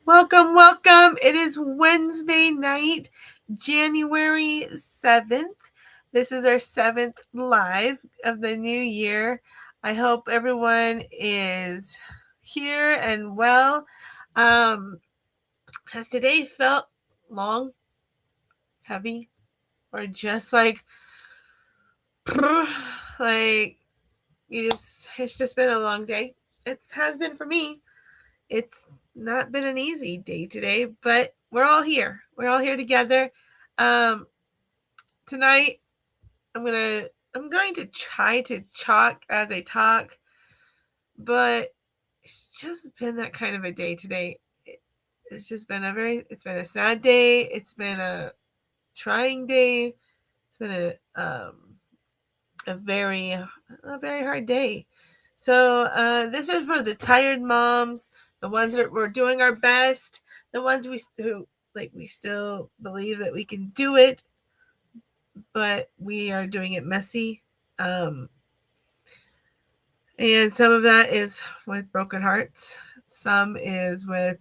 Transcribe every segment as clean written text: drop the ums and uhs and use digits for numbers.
Welcome. It is Wednesday night, January 7th. This is our 7th live of the new year. I hope everyone is here and well. Has today felt long, heavy, or just like it's just been a long day? It has been for me. It's not been an easy day today, but we're all here. We're all here together. Tonight I'm going to try to talk as I talk, but it's just been that kind of a day today. It's just been it's been a sad day. It's been a trying day. It's been a very hard day. So this is for the tired moms, the ones that we're doing our best, the ones we still believe that we can do it, but we are doing it messy. And some of that is with broken hearts. Some is with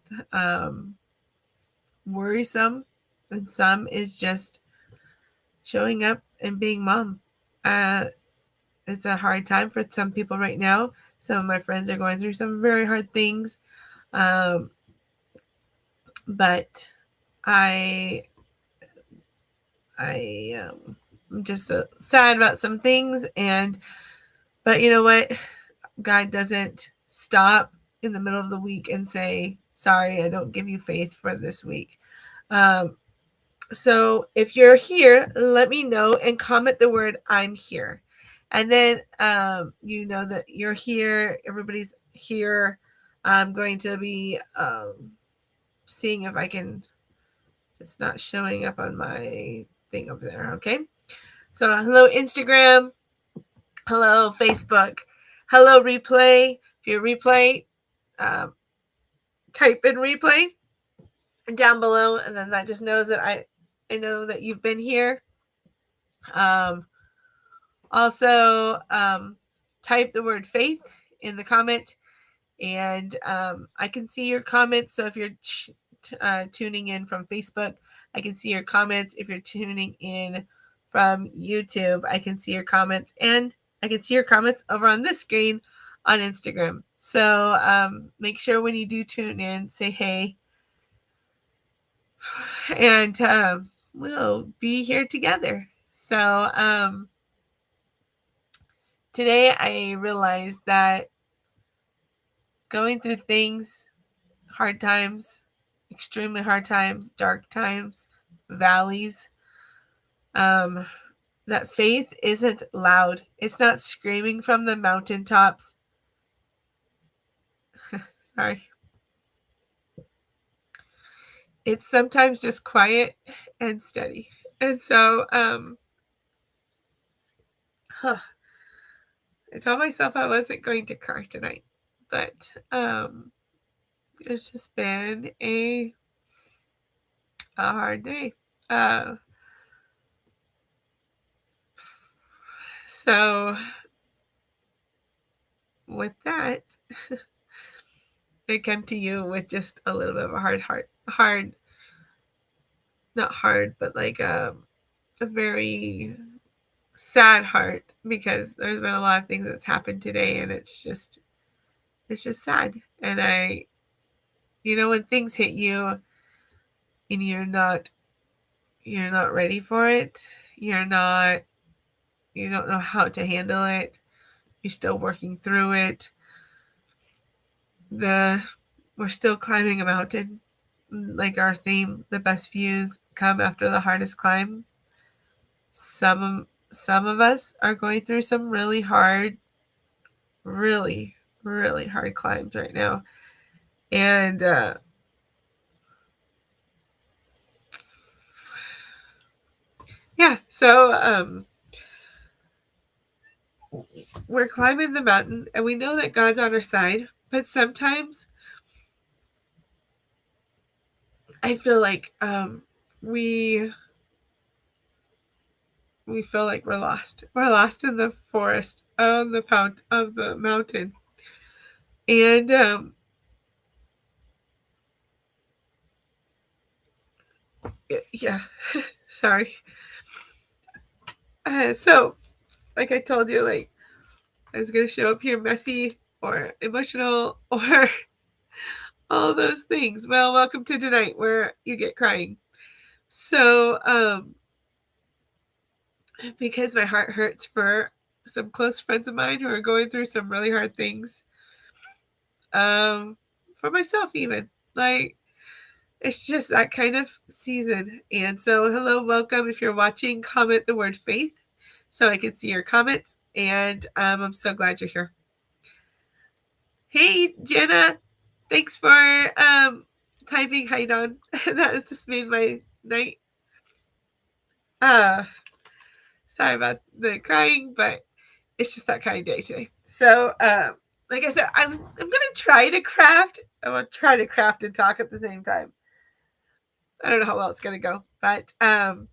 worrisome, and some is just showing up and being mom. It's a hard time for some people right now. Some of my friends are going through some very hard things. But I'm just sad about some things. But you know what? God doesn't stop in the middle of the week and say, sorry, I don't give you faith for this week. So if you're here, let me know and comment the word I'm here. And then you know that you're here. Everybody's here. I'm going to be seeing if I can. It's not showing up on my thing over there. Okay. So hello Instagram. Hello Facebook. Hello replay. If you're replay, type in replay down below, and then that just knows that I know that you've been here. Also, type the word faith in the comment, and I can see your comments. So if you're tuning in from Facebook, I can see your comments. If you're tuning in from YouTube, I can see your comments, and I can see your comments over on this screen on Instagram. So make sure when you do tune in, say hey, and we'll be here together. So today I realized that going through things, hard times, extremely hard times, dark times, valleys, that faith isn't loud. It's not screaming from the mountaintops. Sorry. It's sometimes just quiet and steady. And so I told myself I wasn't going to cry tonight, but it's just been a hard day. So with that, I come to you with just a little bit of a not hard, but like a very sad heart, because there's been a lot of things that's happened today, and it's just sad. And when things hit you and you're not ready for it, you don't know how to handle it, you're still working through it, we're still climbing a mountain, like our theme, the best views come after the hardest climb. Some of us are going through some really hard climbs right now, and so we're climbing the mountain, and we know that God's on our side, but sometimes I feel like we feel like we're lost. We're lost in the forest on the fount of the mountain, and Yeah. Sorry. So, like I told you, like I was gonna show up here messy or emotional or all those things. Well, welcome to tonight where you get crying. So, because my heart hurts for some close friends of mine who are going through some really hard things. For myself even. Like it's just that kind of season. And so hello, welcome. If you're watching, comment the word faith so I can see your comments. And I'm so glad you're here. Hey Jenna, thanks for typing hi Don. That has just made my night. Sorry about the crying, but it's just that kind of day today. So like I said, I'm gonna try to craft. I will try to craft and talk at the same time. I don't know how well it's gonna go, but I'll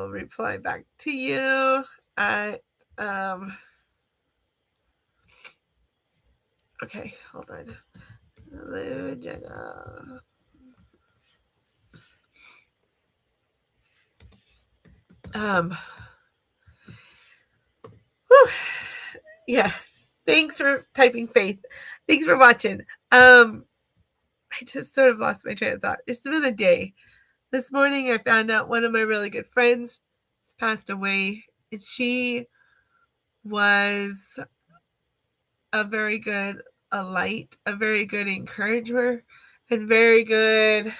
reply back to you at okay, hold on. Hello, Jenna. Whew. Yeah. Thanks for typing faith. Thanks for watching. I just sort of lost my train of thought. It's been a day. This morning I found out one of my really good friends has passed away. And she was a very good a light, a very good encourager, and very good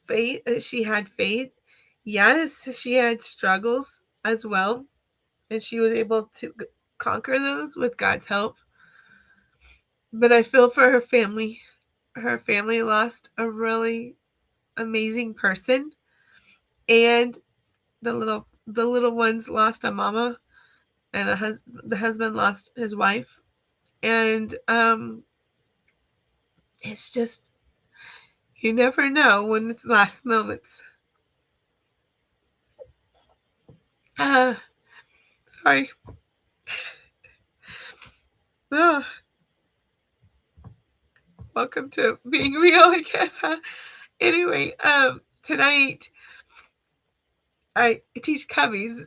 faith. She had faith. Yes, she had struggles as well, and she was able to conquer those with God's help. But I feel for her family. Her family lost a really amazing person, and the little ones lost a mama, and the husband lost his wife, and it's just you never know when it's last moments. Sorry. Oh, welcome to being real, I guess. Huh? Anyway, tonight I teach cubbies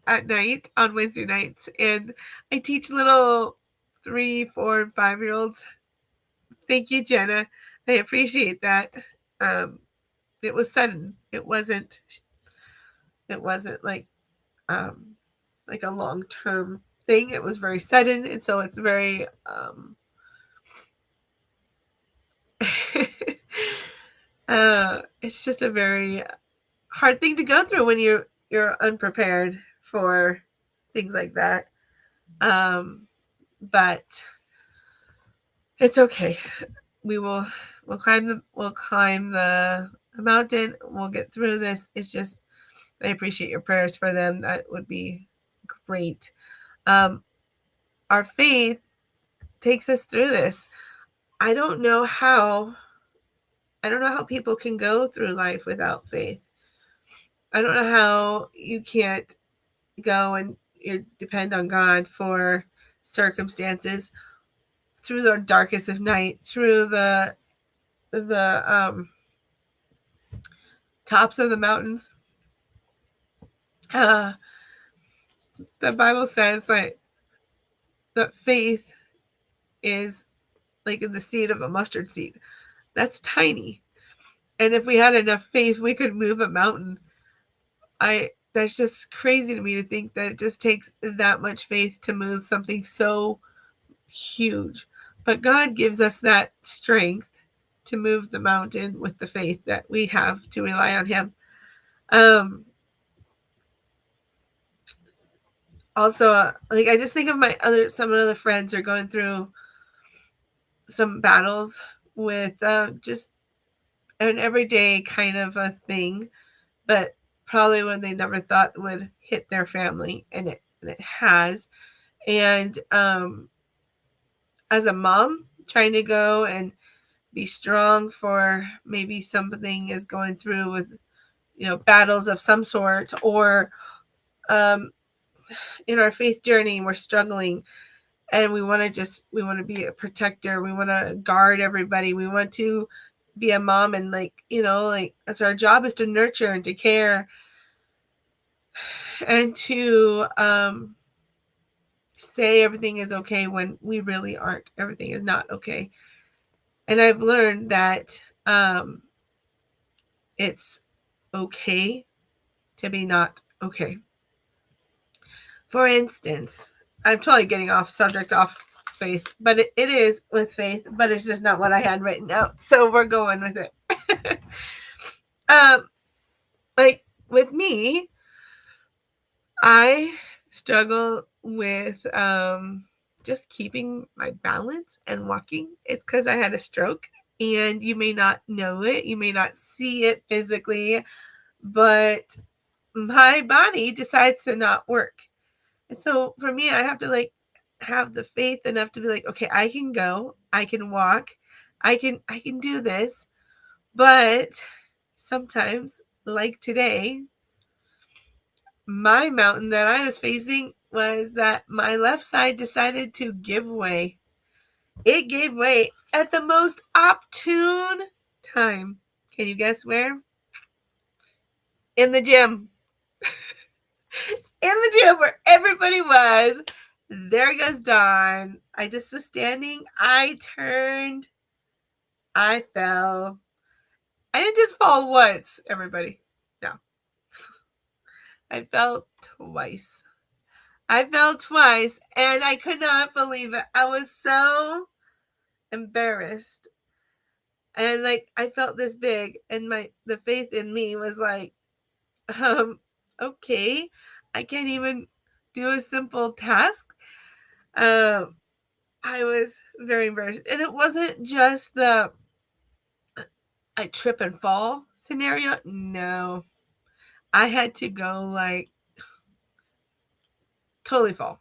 at night on Wednesday nights, and I teach little 3, 4, and 5-year-olds. Thank you, Jenna. I appreciate that. It was sudden. It wasn't like a long-term thing. It was very sudden, and so it's very it's just a very hard thing to go through when you're unprepared for things like that. But it's okay. We'll climb the mountain. We'll get through this. It's just I appreciate your prayers for them. That would be great. Our faith takes us through this. I don't know how people can go through life without faith. I don't know how you can't go and you depend on God for circumstances through the darkest of night, through the tops of the mountains. The Bible says that faith is like in the seed of a mustard seed. That's tiny. And if we had enough faith, we could move a mountain. That's just crazy to me to think that it just takes that much faith to move something so huge. But God gives us that strength to move the mountain with the faith that we have to rely on Him. Also, like I just think of some other friends are going through some battles with just an everyday kind of a thing, but probably when they never thought would hit their family, and it has. And as a mom, trying to go and be strong for maybe something is going through with battles of some sort, or in our faith journey we're struggling, and we want to be a protector, we want to guard everybody, we want to be a mom, and that's our job, is to nurture and to care and to say everything is okay when we really aren't. Everything is not okay. And I've learned that it's okay to be not okay. For instance, I'm totally getting off subject, off faith, but it is with faith, but it's just not what I had written out. So we're going with it. Like with me, I struggle with just keeping my balance and walking. It's because I had a stroke, and you may not know it, you may not see it physically, but my body decides to not work. And so for me, I have to have the faith enough to be like, okay, I can go, I can walk, I can do this. But sometimes, like today, my mountain that I was facing was that my left side decided to give way. It gave way at the most opportune time. Can you guess where? In the gym. In the gym where everybody was. There goes Dawn. I just was standing. I turned. I fell. I didn't just fall once, everybody. No. I fell twice. I fell twice, and I could not believe it. I was so embarrassed. And I felt this big, and the faith in me was like, okay, I can't even do a simple task. I was very embarrassed. And it wasn't just the I trip and fall scenario. No. I had to go totally fall.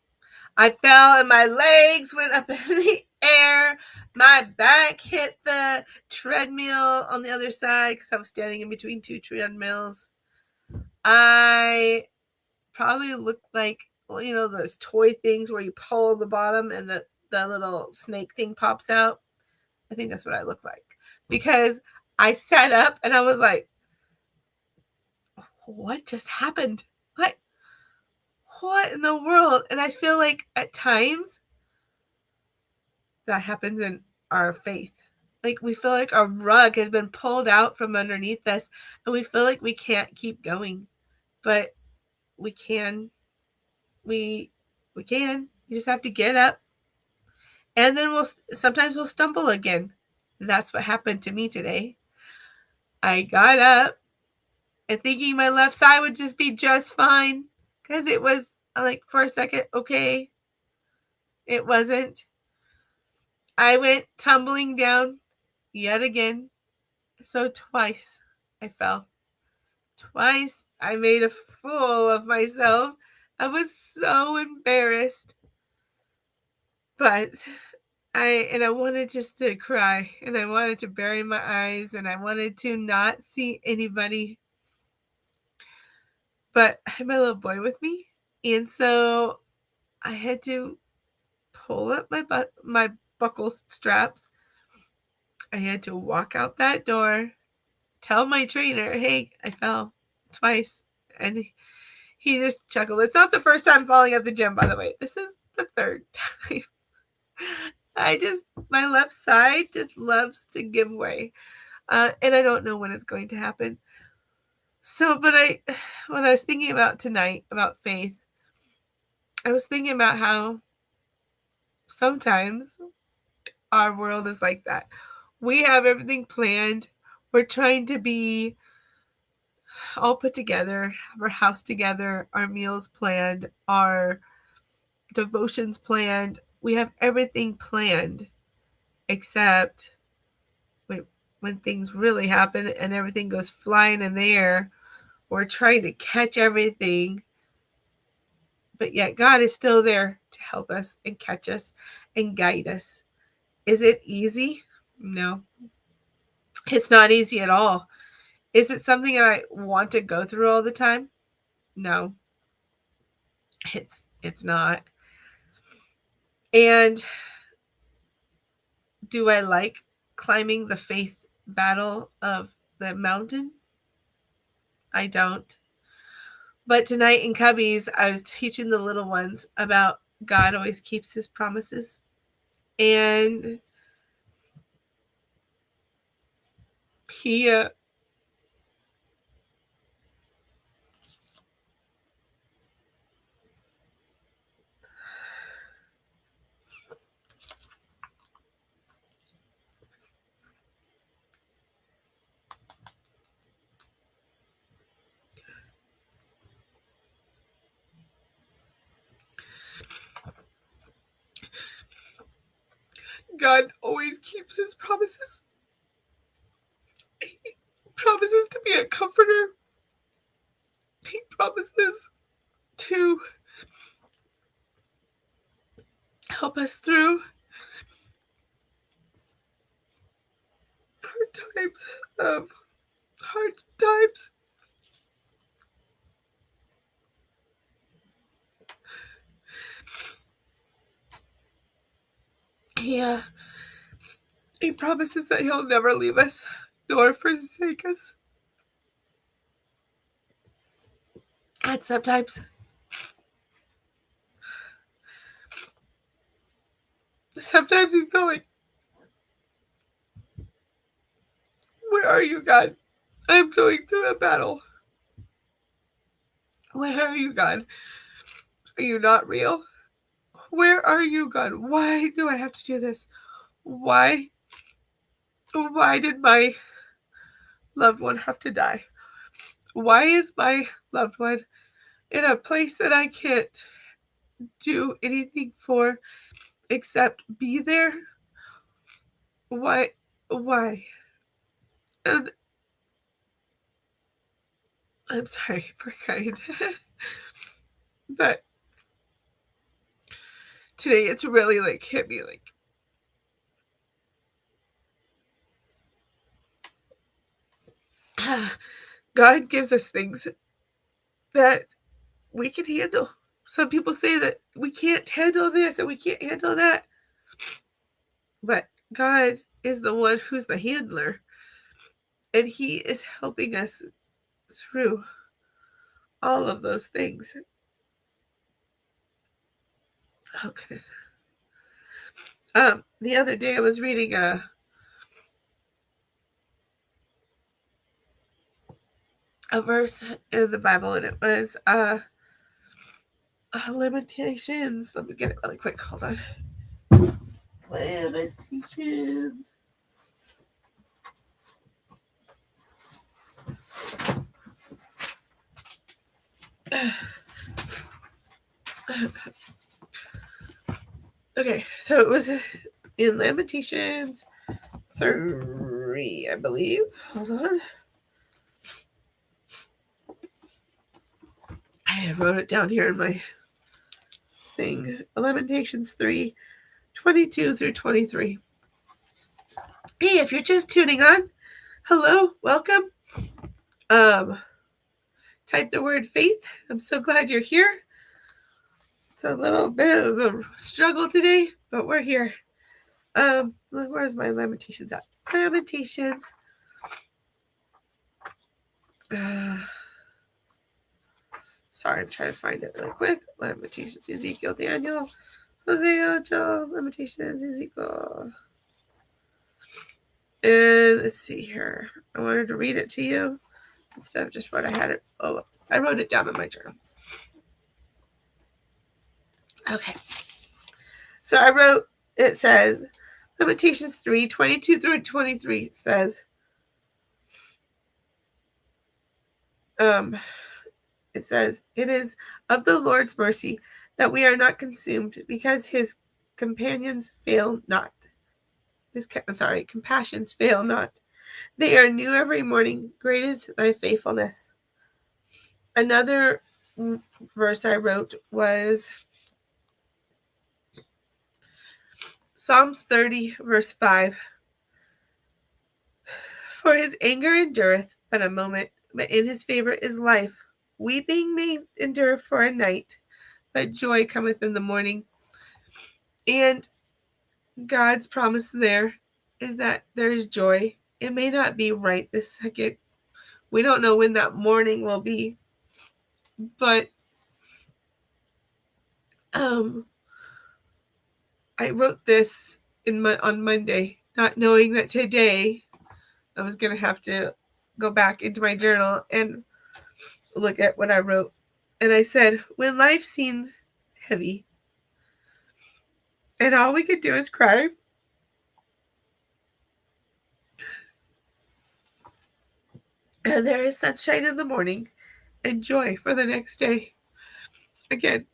I fell and my legs went up in the air. My back hit the treadmill on the other side because I was standing in between two treadmills. I probably looked like, those toy things where you pull the bottom and the little snake thing pops out. I think that's what I look like. Because I sat up and I was like, what just happened? What in the world? And I feel like at times that happens in our faith. We feel like a rug has been pulled out from underneath us, and we feel like we can't keep going. But we can. We can. You just have to get up. And then sometimes we'll stumble again. That's what happened to me today. I got up and thinking my left side would just be just fine, because it was for a second, okay. It wasn't. I went tumbling down yet again. So twice I fell. Twice I made a fool of myself. I was so embarrassed. But I wanted just to cry, and I wanted to bury my eyes, and I wanted to not see anybody. But I had my little boy with me, and so I had to pull up my buckle straps. I had to walk out that door, tell my trainer, hey, I fell twice. And he just chuckled. It's not the first time falling at the gym, by the way. This is the third time. My left side just loves to give way. And I don't know when it's going to happen. So, but when I was thinking about tonight, about faith, I was thinking about how sometimes our world is like that. We have everything planned. We're trying to be all put together, have our house together, our meals planned, our devotions planned. We have everything planned, except when things really happen and everything goes flying in the air, we're trying to catch everything. But yet God is still there to help us and catch us and guide us. Is it easy? No. It's not easy at all. Is it something that I want to go through all the time? No. It's not. And do I like climbing the faith battle of the mountain. I don't. But tonight in Cubbies, I was teaching the little ones about God always keeps his promises. And he God always keeps his promises. He promises to be a comforter. He promises to help us through hard times. He promises that he'll never leave us nor forsake us. And sometimes we feel like, where are you, God? I'm going through a battle. Where are you, God? Are you not real? Where are you, God? Why do I have to do this? Why did my loved one have to die? Why is my loved one in a place that I can't do anything for except be there? Why? And I'm sorry for crying. But today it's really like hit me like, God gives us things that we can handle. Some people say that we can't handle this and we can't handle that. But God is the one who's the handler. And he is helping us through all of those things. Oh, goodness. The other day I was reading a verse in the Bible, and it was Lamentations. Let me get it really quick. Hold on. Lamentations. Okay, so it was in Lamentations 3, I believe. Hold on. I wrote it down here in my thing. Lamentations 3, 22 through 23. Hey, if you're just tuning on, hello, welcome. Type the word faith. I'm so glad you're here. It's a little bit of a struggle today, but we're here. Where's my Lamentations at? Lamentations. Sorry, I'm trying to find it really quick. Lamentations, Ezekiel, Daniel, Hosea, Joel, Lamentations, Ezekiel. And let's see here. I wanted to read it to you instead of just what I had it. Oh, I wrote it down in my journal. Okay. So I wrote, it says, Lamentations 3, 22 through 23 says, it says, it is of the Lord's mercy that we are not consumed, because his companions fail not. Compassions fail not. They are new every morning. Great is thy faithfulness. Another verse I wrote was Psalms 30, verse 5. For his anger endureth but a moment, but in his favor is life. Weeping may endure for a night, but joy cometh in the morning. And God's promise there is that there is joy It may not be right this second. We don't know when that morning will be. But I wrote this on Monday, not knowing that today I was going to have to go back into my journal and look at what I wrote. And I said, when life seems heavy and all we could do is cry, and there is sunshine in the morning and joy for the next day. Again,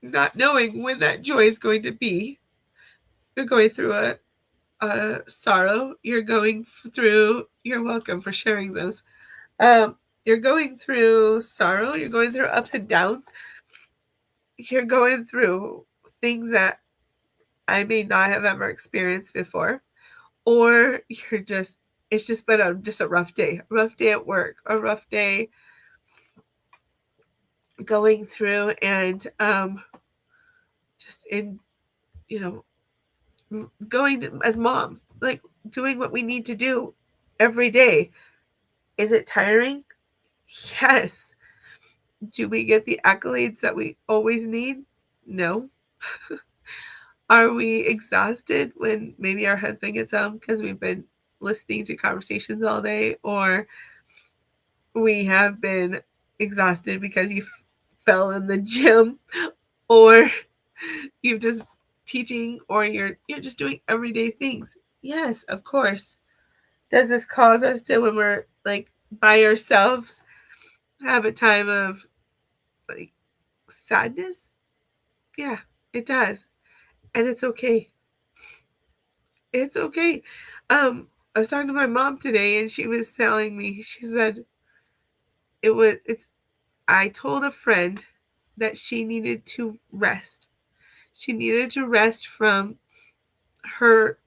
not knowing when that joy is going to be. You're going through a sorrow. You're welcome for sharing those. You're going through sorrow. You're going through ups and downs. You're going through things that I may not have ever experienced before. Or it's just been a rough day at work, a rough day going through and just in, going as moms, like doing what we need to do every day. Is it tiring? Yes. Do we get the accolades that we always need? No. Are we exhausted when maybe our husband gets home because we've been listening to conversations all day, or we have been exhausted because you fell in the gym, or you've just teaching, or you're just doing everyday things? Yes, of course. Does this cause us to, when we're like by ourselves, have a time of like sadness? Yeah, it does. And it's okay. It's okay. I was talking to my mom today and she was telling me, she said I told a friend that she needed to rest. She needed to rest from her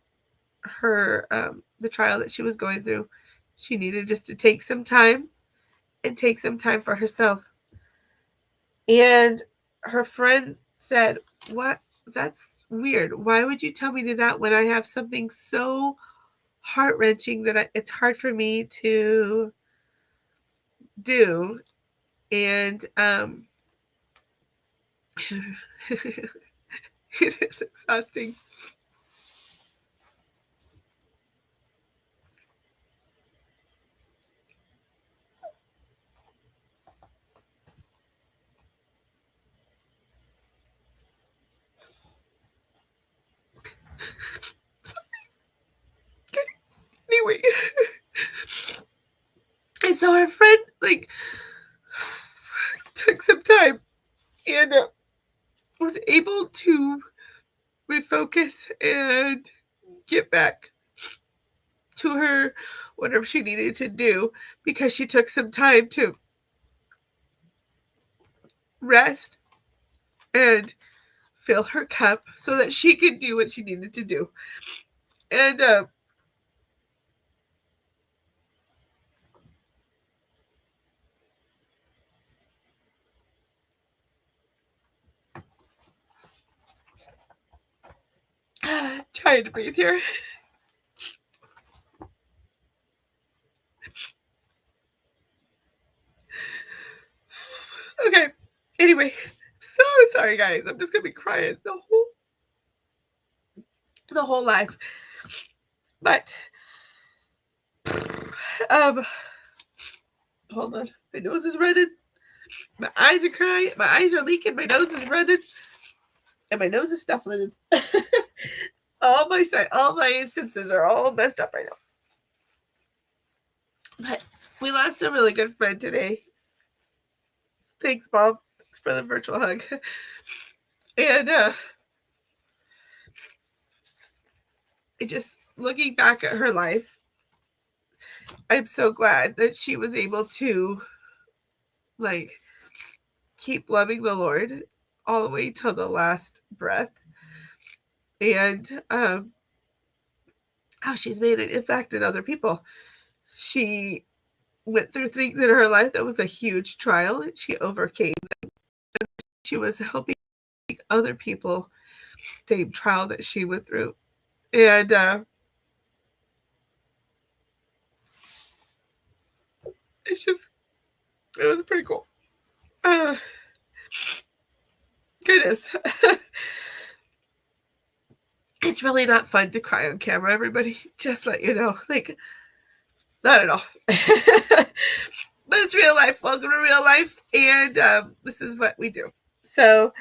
the trial that she was going through. She needed just to take some time and take some time for herself. And her friend said, "What? That's weird. Why would you tell me to that when I have something so heart-wrenching that it's hard for me to do?" And it is exhausting. Anyway, and so our friend took some time and was able to refocus and get back to her whatever she needed to do, because she took some time to rest and fill her cup so that she could do what she needed to do. And trying to breathe here. Okay. Anyway, so sorry guys. I'm just gonna be crying the whole life. But hold on. My nose is running. My eyes are crying. My eyes are leaking. My nose is running. And my nose is snuffling. all my senses are all messed up right now. But we lost a really good friend today. Thanks, Mom. Thanks for the virtual hug. And just looking back at her life, I'm so glad that she was able to keep loving the Lord all the way till the last breath. And how she's made an impact in other people. She went through things in her life that was a huge trial. She overcame them. She was helping other people same trial that she went through. And it was pretty cool. Goodness. It's really not fun to cry on camera, everybody. Just let you know. Like, not at all. But it's real life. Welcome to real life. And this is what we do. So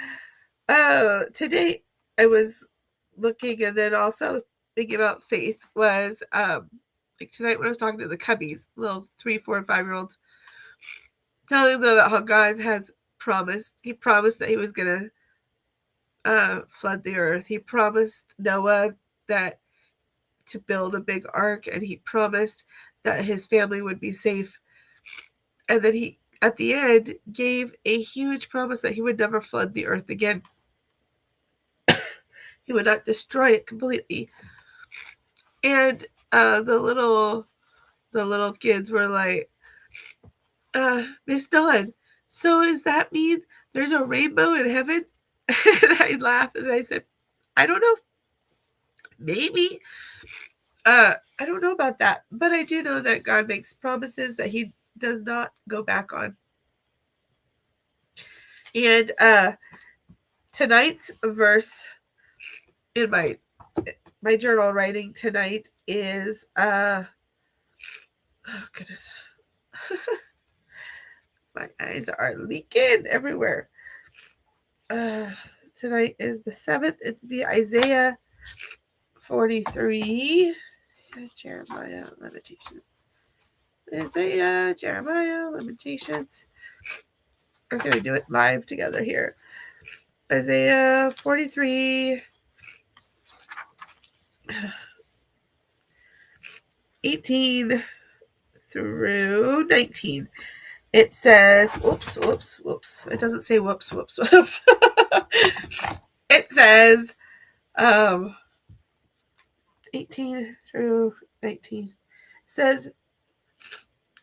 today I was looking, and then also I was thinking about faith was like tonight when I was talking to the cubbies, little 3, 4, and 5-year-olds, telling them about how God has promised. He promised that he was going to flood the earth. He promised Noah that to build a big ark, and he promised that his family would be safe. And then he, at the end, gave a huge promise that he would never flood the earth again. He would not destroy it completely. And the little kids were like, Miss Dawn, so does that mean there's a rainbow in heaven? And I laughed and I said, I don't know. Maybe. I don't know about that, but I do know that God makes promises that he does not go back on. And tonight's verse in my journal writing tonight is oh goodness. My eyes are leaking everywhere. Tonight is the 7th. It's be Isaiah 43. Isaiah, Jeremiah, Lamentations. Isaiah, Jeremiah, Lamentations. We're going to do it live together here. Isaiah 43. 18 through 19. It says, whoops. It doesn't say whoops. It says, 18 through 19. It says,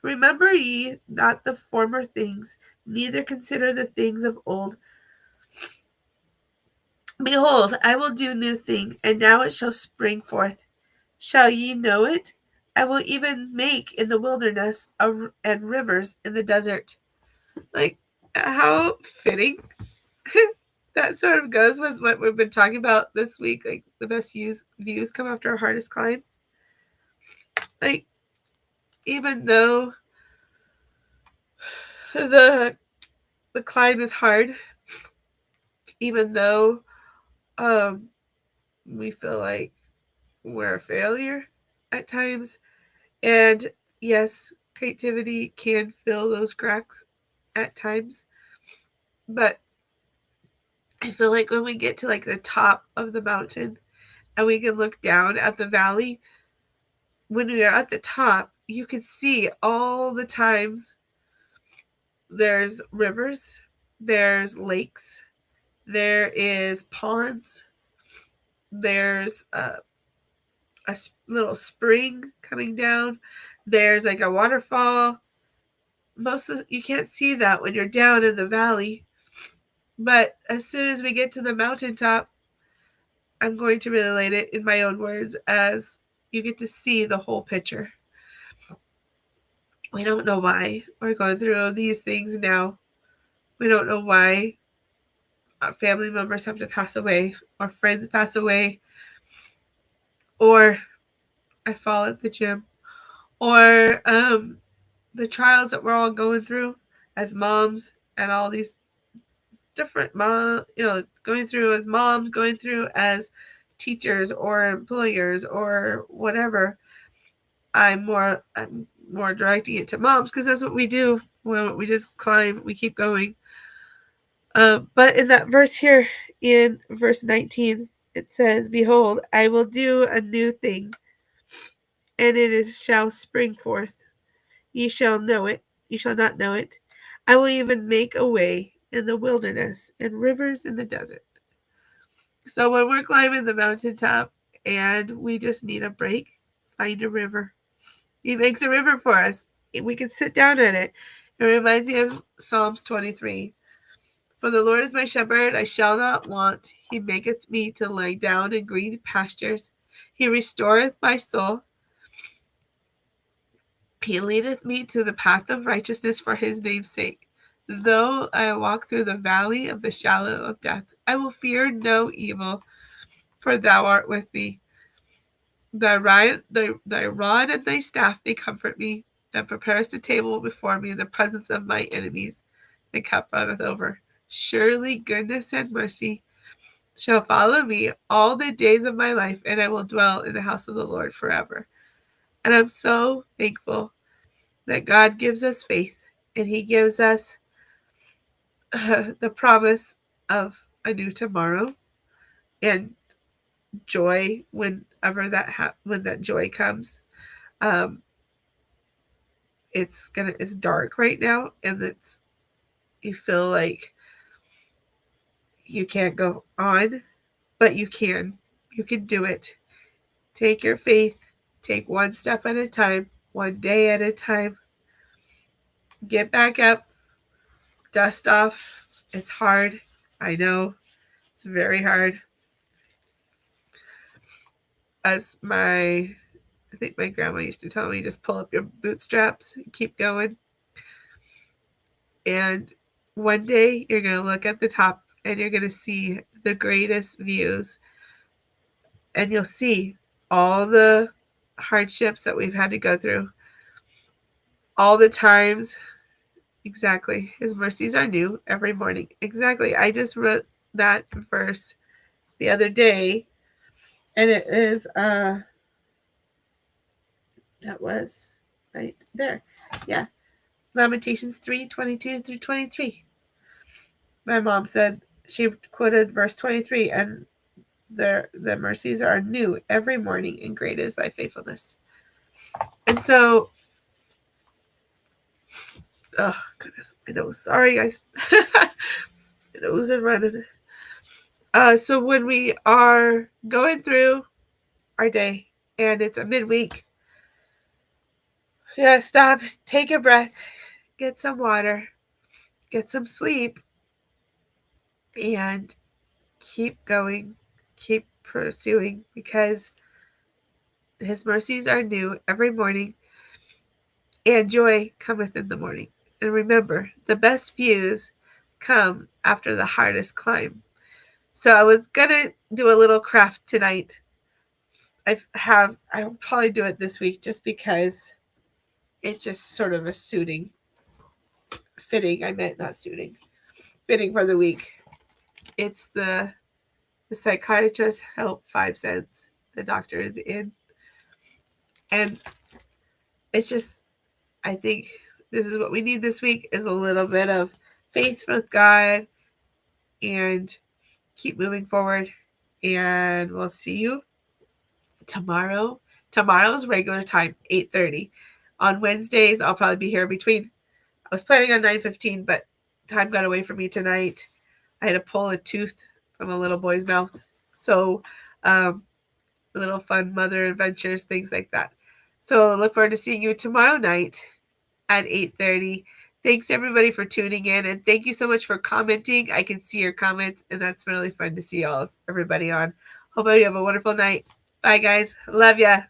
remember ye not the former things, neither consider the things of old. Behold, I will do new thing, and now it shall spring forth. Shall ye know it? I will even make in the wilderness and rivers in the desert. Like, how fitting. That sort of goes with what we've been talking about this week. Like, the best views come after our hardest climb. Like, even though the climb is hard, even though we feel like we're a failure at times, and yes, creativity can fill those cracks at times, but I feel like when we get to like the top of the mountain and we can look down at the valley, when we are at the top, you can see all the times there's rivers, there's lakes, there is ponds, there's a little spring coming down, there's like a waterfall. You can't see that when you're down in the valley, but as soon as we get to the mountaintop, I'm going to relate it in my own words as you get to see the whole picture. We don't know why we're going through these things now. We don't know why our family members have to pass away, or friends pass away, or I fall at the gym, or the trials that we're all going through as moms, and all these different going through as moms, going through as teachers or employers or whatever. I'm more directing it to moms because that's what we do. When we just climb, we keep going. But in that verse here, in verse 19, it says, behold, I will do a new thing, and shall spring forth. Ye shall know it, ye shall not know it. I will even make a way in the wilderness and rivers in the desert. So when we're climbing the mountaintop and we just need a break, find a river. He makes a river for us. We can sit down in it. It reminds me of Psalms 23. For the Lord is my shepherd, I shall not want. He maketh me to lie down in green pastures. He restoreth my soul. He leadeth me to the path of righteousness for his name's sake. Though I walk through the valley of the shadow of death, I will fear no evil, for thou art with me. Thy rod and thy staff, they comfort me. Thou preparest a table before me in the presence of my enemies. The cup runneth over. Surely goodness and mercy shall follow me all the days of my life, and I will dwell in the house of the Lord forever. And I'm so thankful that God gives us faith, and he gives us the promise of a new tomorrow and joy whenever when that joy comes. It's dark right now, and you feel like you can't go on, but you can do it. Take your faith, take one step at a time, one day at a time. Get back up, dust off. It's hard, I know. It's very hard. As I think my grandma used to tell me, just pull up your bootstraps and keep going. And one day you're going to look at the top and you're going to see the greatest views. And you'll see all the hardships that we've had to go through. All the times. Exactly. His mercies are new every morning. Exactly. I just wrote that verse the other day. And it is that was right there. Yeah. Lamentations 3:22 through 23. My mom said she quoted verse 23, and the mercies are new every morning, and great is thy faithfulness. And so, oh goodness, I know. Sorry, guys. My nose is running. So when we are going through our day and it's a midweek, yeah, stop, take a breath, get some water, get some sleep, and keep going, keep pursuing, because his mercies are new every morning, and joy cometh in the morning. And remember, the best views come after the hardest climb. So I was gonna do a little craft tonight. I'll probably do it this week just because it's just sort of a fitting for the week. It's the psychiatrist help 5 cents. The doctor is in. And it's just, I think this is what we need this week, is a little bit of faith with God and keep moving forward. And we'll see you tomorrow. Tomorrow's regular time, 8:30. On Wednesdays, I'll probably be here between, I was planning on 9:15, but time got away from me tonight. I had to pull a tooth from a little boy's mouth. So, little fun mother adventures, things like that. So look forward to seeing you tomorrow night at 8:30. Thanks everybody for tuning in, and thank you so much for commenting. I can see your comments, and that's really fun to see everybody on. Hope you have a wonderful night. Bye guys. Love ya.